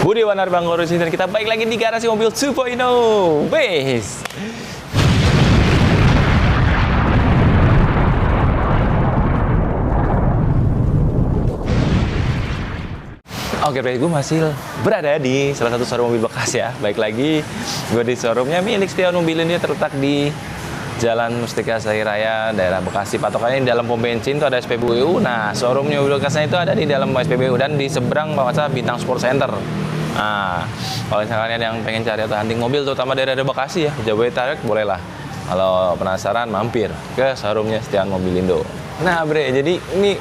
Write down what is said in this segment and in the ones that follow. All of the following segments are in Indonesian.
Budi Wanar Bang Ngurus dan kita balik lagi di garasi mobil 2.0. Base. Oke, gue masih berada di salah satu showroom mobil bekas ya. Baik lagi, gue di showroomnya milik Setiawan Mobil. Ini terletak di Jalan Mustika Sari Raya, daerah Bekasi. Patokannya di dalam pom bensin itu ada SPBU. Nah, showroomnya mobil bekasnya itu ada di dalam SPBU dan di seberang bawah Bintang Sport Center. Nah, kalau misalkan kalian yang pengen cari atau hunting mobil, terutama daerah Bekasi ya, Jabodetabek, bolehlah. Kalau penasaran, mampir ke showroomnya Setiawan Mobil Indo. Nah, Bre, jadi ini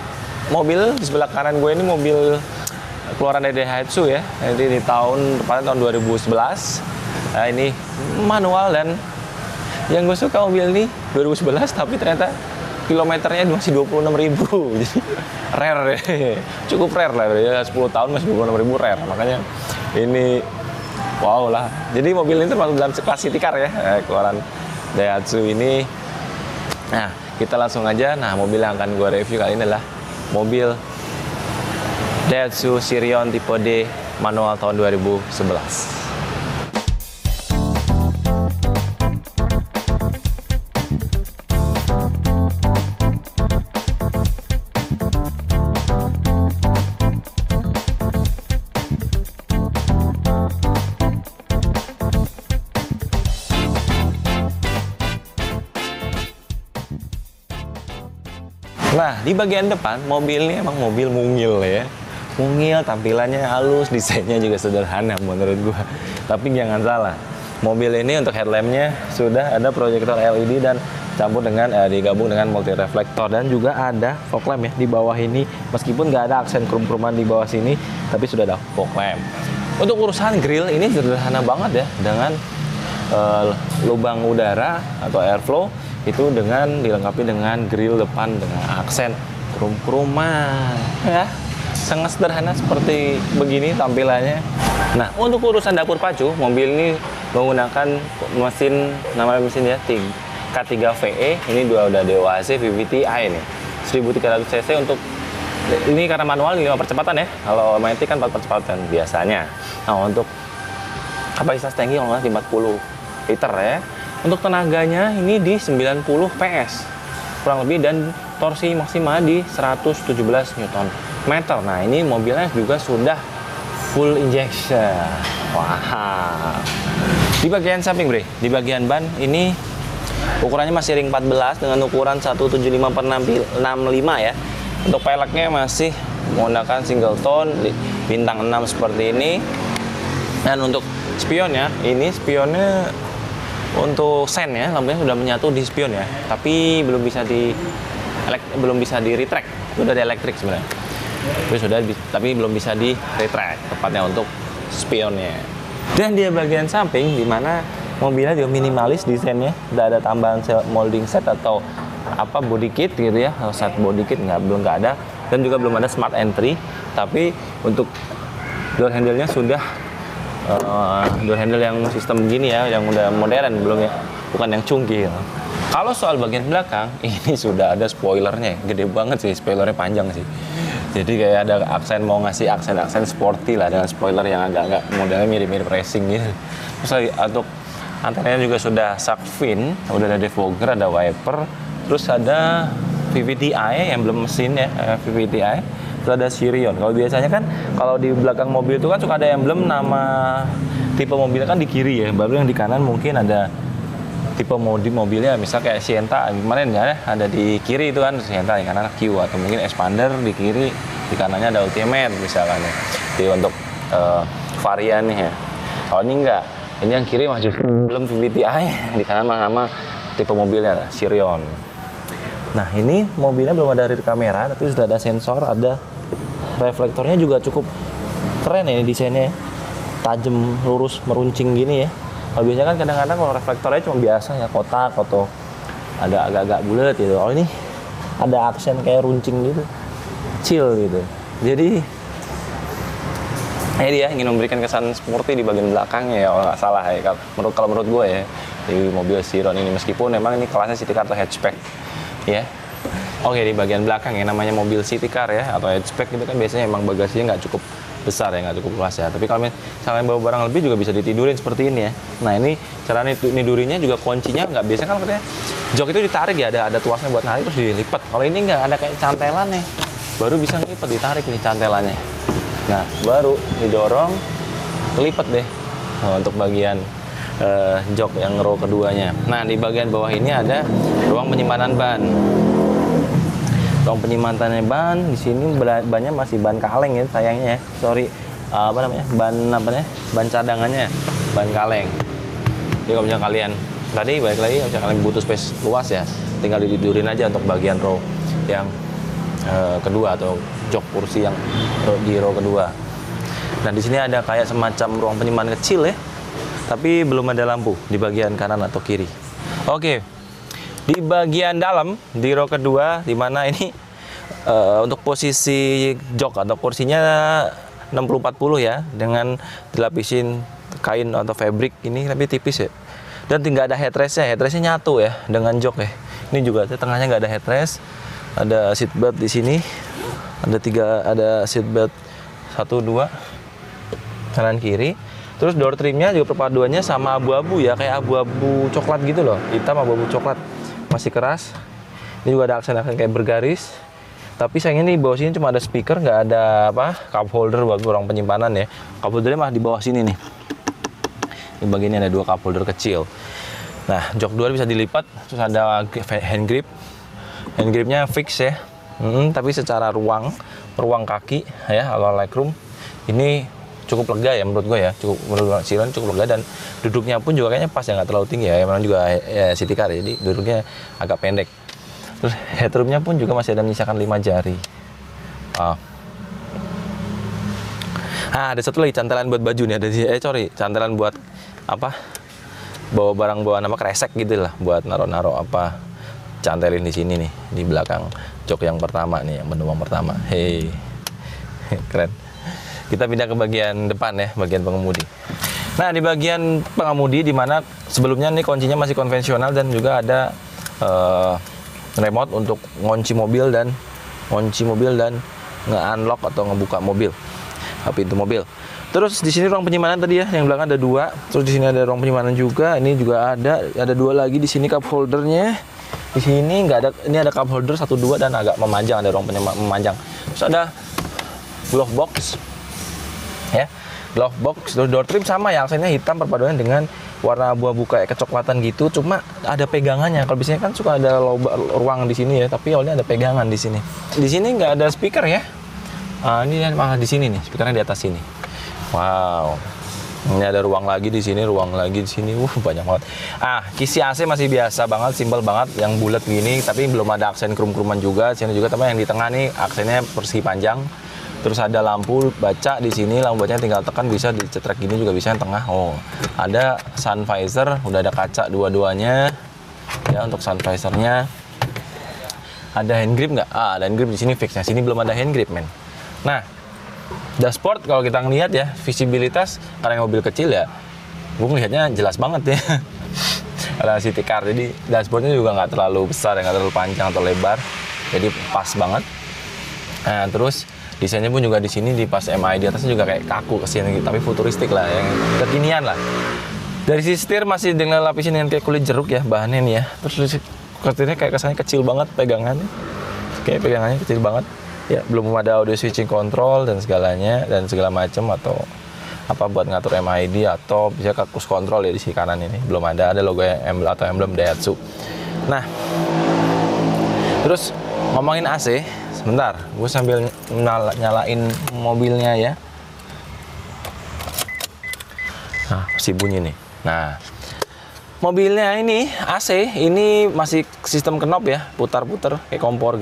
mobil di sebelah kanan gue ini mobil keluaran dari Daihatsu ya. Jadi di tahun 2011. Nah, ini manual dan yang gue suka mobil ini 2011 tapi ternyata kilometernya masih 26.000. Jadi rare ya. Cukup rare lah ya, 10 tahun masih 26.000 rare. Makanya ini wow lah. Jadi mobil ini termasuk dalam kelas city car ya, keluaran Daihatsu ini. Nah, kita langsung aja. Nah, mobil yang akan gue review kali ini adalah mobil Daihatsu Sirion tipe D manual tahun 2011. Nah, di bagian depan mobil ini emang mobil mungil ya. Mungil, tampilannya halus, desainnya juga sederhana menurut gua. Tapi jangan salah, mobil ini untuk headlampnya sudah ada proyektor LED dan campur dengan digabung dengan multi reflektor dan juga ada fog lamp ya di bawah ini. Meskipun nggak ada aksen krum-kruman di bawah sini, tapi sudah ada fog lamp. Untuk urusan grill ini sederhana banget ya, dengan lubang udara atau airflow itu dengan dilengkapi dengan grill depan dengan aksen krum-kruman ya. Sangat sederhana seperti begini tampilannya. Nah, untuk urusan dapur pacu, mobil ini menggunakan mesin, nama mesin ya K3VE. Ini udah DOHC VVT-i nih, 1300 cc. Untuk ini karena manual 5 percepatan ya. Kalau automatic kan 4 percepatan biasanya. Nah, untuk kapasitas tangki kalau nggak 40 liter ya. Untuk tenaganya ini di 90 PS kurang lebih dan torsi maksimal di 117 Nm. Nah, ini mobilnya juga sudah full injection. Wah. Di bagian samping, Bre, di bagian ban ini ukurannya masih ring 14 dengan ukuran 175/65 ya. Untuk peleknya masih menggunakan single tone bintang 6 seperti ini. Dan untuk spionnya, ini spionnya untuk sen ya, lampunya sudah menyatu di spion ya. Tapi belum bisa di retract. Itu dari elektrik sebenarnya. Tapi belum bisa di retract tepatnya untuk spionnya. Dan di bagian samping di mana mobilnya juga minimalis desainnya, tidak ada tambahan molding set atau apa body kit gitu ya. Set body kit belum ada dan juga belum ada smart entry. Tapi untuk door handle-nya sudah door handle yang sistem gini ya, yang udah modern belum ya, bukan yang cungkil. Kalau soal bagian belakang, ini sudah ada spoilernya, gede banget sih, spoilernya panjang sih. Jadi kayak ada aksen, mau ngasih aksen sporty lah dengan spoiler yang agak-agak modelnya mirip-mirip racing gitu. Terus untuk antenanya juga sudah shark fin, udah ada defogger, ada wiper, terus ada VVT-i yang belum mesin ya, VVT-i. Terus ada Sirion. Kalau biasanya kan kalau di belakang mobil itu kan suka ada emblem nama tipe mobilnya kan di kiri ya, baru yang di kanan mungkin ada tipe mobilnya, misal kayak Sienta kemarin ya ada di kiri itu kan Sienta, di kanan Q, atau mungkin Expander di kiri, di kanannya ada Ultimate misalkan ya. Jadi untuk variannya ya. Kalau ini enggak, ini yang kiri masih belum VVT-i, di kanan nama tipe mobilnya Sirion. Nah, ini mobilnya belum ada rear kamera, tapi sudah ada sensor, ada reflektornya juga cukup keren ya, ini desainnya tajam, lurus, meruncing gini ya. Kalau biasanya kan kadang-kadang kalau reflektornya cuma biasa ya, kotak atau ada agak-agak bulat gitu. Oh, ini ada aksen kayak runcing gitu, chill gitu. Jadi dia ingin memberikan kesan sporty di bagian belakangnya ya, kalau nggak salah ya. Kalau menurut gue ya, di mobil Sirion ini, meskipun memang ini kelasnya city car atau hatchback ya. Oke, di bagian belakang ya, namanya mobil city car ya atau hatchback itu kan biasanya emang bagasinya nggak cukup besar ya, nggak cukup luas ya. Tapi kalau misalnya bawa barang lebih juga bisa ditidurin seperti ini ya. Nah ini cara nidurinya juga kuncinya nggak biasa kan katanya jok itu ditarik ya, ada tuasnya buat narik terus dilipat. Kalau ini nggak ada kayak cantelan nih, baru bisa ngelipat, ditarik nih cantelannya. Nah baru didorong, kelipat deh. Nah, untuk bagian jok yang row keduanya. Nah di bagian bawah ini ada ruang penyimpanan ban. Ruang penyimpanan ban di sini bannya masih ban kaleng ya sayangnya ya. Sorry, ban cadangannya, ban kaleng. Jadi kalau misalnya kalian tadi balik lagi, kalau misalnya kalian butuh space luas ya, tinggal ditidurin aja untuk bagian row yang kedua atau jok kursi yang di row kedua. Nah di sini ada kayak semacam ruang penyimpanan kecil ya. Tapi belum ada lampu di bagian kanan atau kiri. Oke, di bagian dalam di row kedua, di mana ini untuk posisi jok atau kursinya 60-40 ya, dengan dilapisin kain atau fabric ini tapi tipis ya. Dan tinggal ada headrestnya nyatu ya dengan jok ya. Ini juga tengahnya nggak ada headrest, ada seatbelt di sini, ada seatbelt 1, 2 kanan kiri. Terus door trimnya juga perpaduannya sama abu-abu ya, kayak abu-abu coklat gitu loh, hitam abu-abu coklat, masih keras. Ini juga ada aksen-aksen kayak bergaris. Tapi sayangnya nih di bawah sini cuma ada speaker, nggak ada cup holder buat ruang penyimpanan ya. Cup holdernya malah di bawah sini nih. Di bagian ini ada 2 cup holder kecil. Nah jok 2 bisa dilipat, terus ada hand grip. Hand gripnya fix ya. Tapi secara ruang kaki ya, atau legroom ini cukup lega ya menurut gue ya, menurut Silan cukup lega, dan duduknya pun juga kayaknya pas ya, nggak terlalu tinggi ya, memang juga city car ya, jadi duduknya agak pendek. Terus headroomnya pun juga masih ada menyisakan 5 jari. Ada satu lagi cantelan buat baju nih, cantelan buat bawa barang bawaan kresek gitu lah, buat naro cantelin di sini nih, di belakang jok yang pertama nih, yang penumpang pertama. Hei, keren. Kita pindah ke bagian depan ya, bagian pengemudi. Nah di bagian pengemudi, di mana sebelumnya nih kuncinya masih konvensional dan juga ada remote untuk ngunci mobil dan nge-unlock atau ngebuka mobil, pintu mobil. Terus di sini ruang penyimpanan tadi ya, yang belakang ada 2. Terus di sini ada ruang penyimpanan juga. Ini juga ada 2 lagi di sini cup holdernya. Di sini nggak ada, ini ada cup holder 1, 2 dan agak memanjang, ada ruang penyimpanan memanjang. Terus ada glove box. Ya, glove box. Door trim sama ya, aksennya hitam perpaduannya dengan warna abu-abu kayak kecoklatan gitu, cuma ada pegangannya. Kalau biasanya kan suka ada ruang di sini ya, tapi ini ada pegangan di sini. Di sini nggak ada speaker ya. Ini malah di sini nih, speakernya di atas sini. Wow. Ini ada ruang lagi di sini, banyak banget. Kisi AC masih biasa banget, simpel banget, yang bulat gini, tapi belum ada aksen krum-kruman juga. Sini juga, tapi yang di tengah nih aksennya persegi panjang. Terus ada lampu baca di sini, lampu bacanya tinggal tekan bisa dicetrek gini juga bisa yang tengah. Ada sun visor, udah ada kaca dua-duanya. Ya untuk sun visornya. Ada hand grip nggak? Ada hand grip di sini fixnya. Sini belum ada hand grip, men. Nah, dashboard kalau kita ngelihat ya, visibilitas karena mobil kecil ya, gue ngelihatnya jelas banget ya. Karena city car, jadi dashboardnya juga nggak terlalu besar, nggak terlalu panjang atau lebar, jadi pas banget. Nah, terus desainnya pun juga di sini di pas MI di atasnya juga kayak kaku kesini, tapi futuristik lah, yang kekinian lah. Dari sisi setir masih dengan lapisin dengan kayak kulit jeruk ya bahannya nih ya. Terus setirnya kayak kesannya kecil banget pegangannya, kayak pegangannya kecil banget. Ya belum ada audio switching control dan segalanya dan segala macam atau buat ngatur MID atau bisa cruise control ya di sisi kanan ini belum ada logo emblem Daihatsu. Nah, terus ngomongin AC. Sebentar, gue sambil nyalain mobilnya ya. Nah, masih bunyi nih. Nah, mobilnya ini AC, ini masih sistem knob ya, putar-putar kayak kompor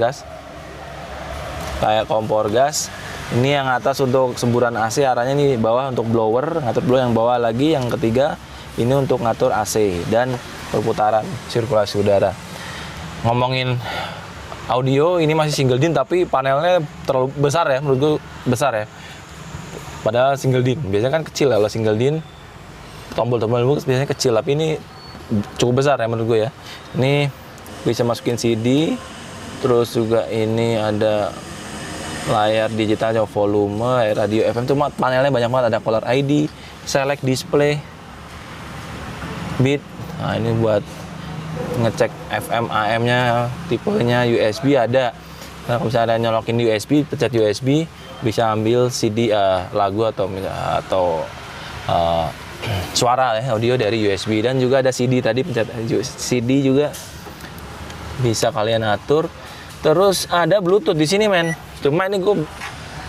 gas. Ini yang atas untuk semburan AC, arahnya nih bawah untuk blower, ngatur blower. Yang bawah lagi, yang ketiga, ini untuk ngatur AC dan perputaran sirkulasi udara. Ngomongin audio, ini masih single din tapi panelnya terlalu besar ya, menurut gue besar ya. Padahal single din, biasanya kan kecil ya kalau single din. Tombol-tombol biasanya kecil, tapi ini cukup besar ya menurut gue ya. Ini bisa masukin CD, terus juga ini ada layar digitalnya, volume, radio FM, cuma panelnya banyak banget, ada caller ID, select display, bit. Nah, ini buat ngecek FM AM-nya, tipenya, USB ada. Nah, kalau misalnya ada nyolokin USB, pencet USB, bisa ambil CD lagu atau suara ya, audio dari USB. Dan juga ada CD tadi, pencet CD juga bisa kalian atur. Terus ada Bluetooth di sini, men. Cuma ini gue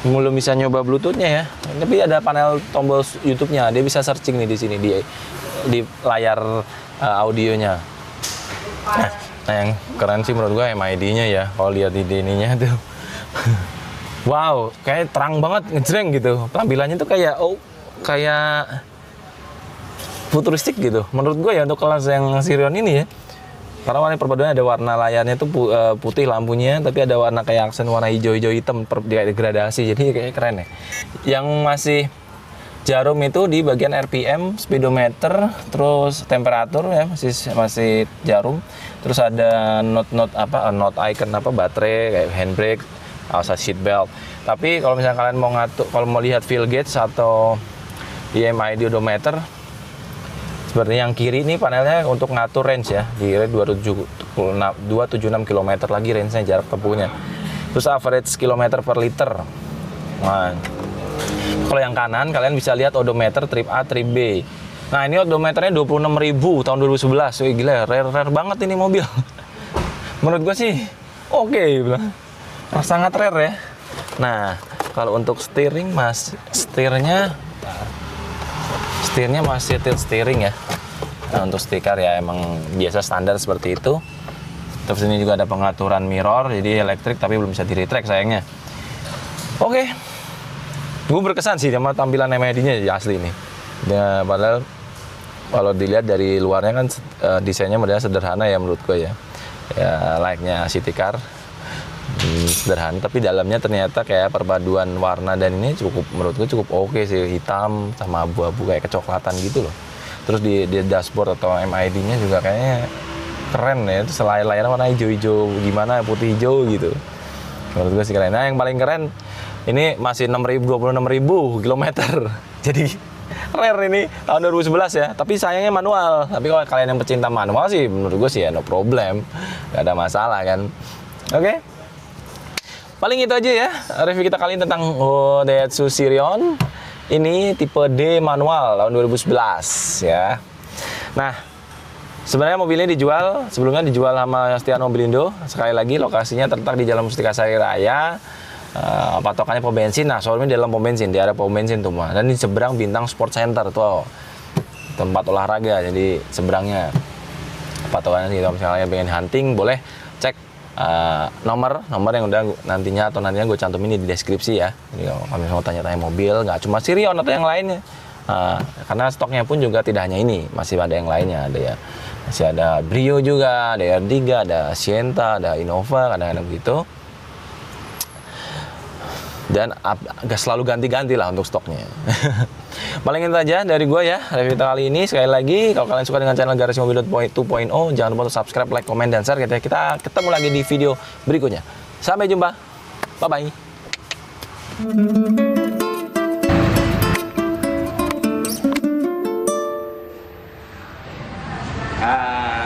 belum bisa nyoba Bluetooth-nya ya. Tapi ada panel tombol YouTube-nya. Dia bisa searching nih di sini di layar audionya. Nah, yang keren sih menurut gue MID-nya ya. Kalau lihat di ininya tuh. Wow, kayak terang banget, ngejreng gitu. Tampilannya tuh kayak futuristik gitu. Menurut gue ya untuk kelas yang Sirion ini ya. Karena warna perpaduannya ada warna layarnya tuh putih lampunya, tapi ada warna kayak aksen warna hijau-hijau hitam degradasi. Jadi kayak keren ya. Yang masih jarum itu di bagian RPM, speedometer, terus temperatur ya masih jarum. Terus ada note icon baterai, kayak handbrake, seat belt. Tapi kalau misalnya kalian mau kalau mau lihat fuel gauge atau EMI odometer, seperti yang kiri ini panelnya untuk ngatur range ya, di range 276 km lagi range-nya, jarak tempuhnya. Terus average kilometer per liter. Nah, kalau yang kanan kalian bisa lihat odometer trip A, trip B. Nah, ini odometernya 26.000 tahun 2011. Wih, gila, rare banget ini mobil. Menurut gue sih oke, sangat rare ya. Nah, kalau untuk steering setirnya masih tilt steering ya. Nah, untuk stiker ya emang biasa standar seperti itu. Terus ini juga ada pengaturan mirror, jadi elektrik tapi belum bisa di-retract sayangnya. Oke. Gue berkesan sih sama tampilan MID-nya asli ini. Ya, padahal kalau dilihat dari luarnya kan desainnya modelnya sederhana ya menurut gue ya. Ya like-nya city car. Sederhana, tapi dalamnya ternyata kayak perpaduan warna dan ini menurut gue cukup oke sih, hitam sama abu-abu kayak kecoklatan gitu loh. Terus di dashboard atau MID-nya juga kayaknya keren ya, itu selain layarnya warna hijau-hijau gimana, putih hijau gitu. Menurut gue sih keren. Nah, yang paling keren ini masih 26.000 km. Jadi rare ini tahun 2011 ya, tapi sayangnya manual. Tapi kalau kalian yang pecinta manual sih menurut gue sih ya no problem, gak ada masalah kan. Oke. Paling itu aja ya review kita kali ini tentang Daihatsu Sirion. Ini tipe D manual tahun 2011 ya. Nah, sebenarnya mobil ini sebelumnya dijual sama Setia Mobilindo. Sekali lagi lokasinya terletak di Jalan Mustika Sari Raya. Patokannya pom bensin. Nah, showroomnya di dalam pom bensin, di area pom bensin tuh mah. Dan di seberang Bintang Sport Center tuh, tempat olahraga. Jadi seberangnya patokannya gitu. Misalnya pengen hunting, boleh cek nomor yang udah nantinya gue cantumin di deskripsi ya. Jadi kalau mau tanya-tanya mobil, nggak cuma Sirion atau yang lainnya. Karena stoknya pun juga tidak hanya ini, masih ada yang lainnya. Masih ada Brio juga, ada R3, ada Sienta, ada Innova, kadang-kadang gitu. Dan agak selalu ganti-ganti lah untuk stoknya. Paling itu aja dari gue ya review kali ini. Sekali lagi, kalau kalian suka dengan channel Garasi Mobil 2.0, jangan lupa untuk subscribe, like, comment, dan share. Kita ketemu lagi di video berikutnya. Sampai jumpa. Bye-bye.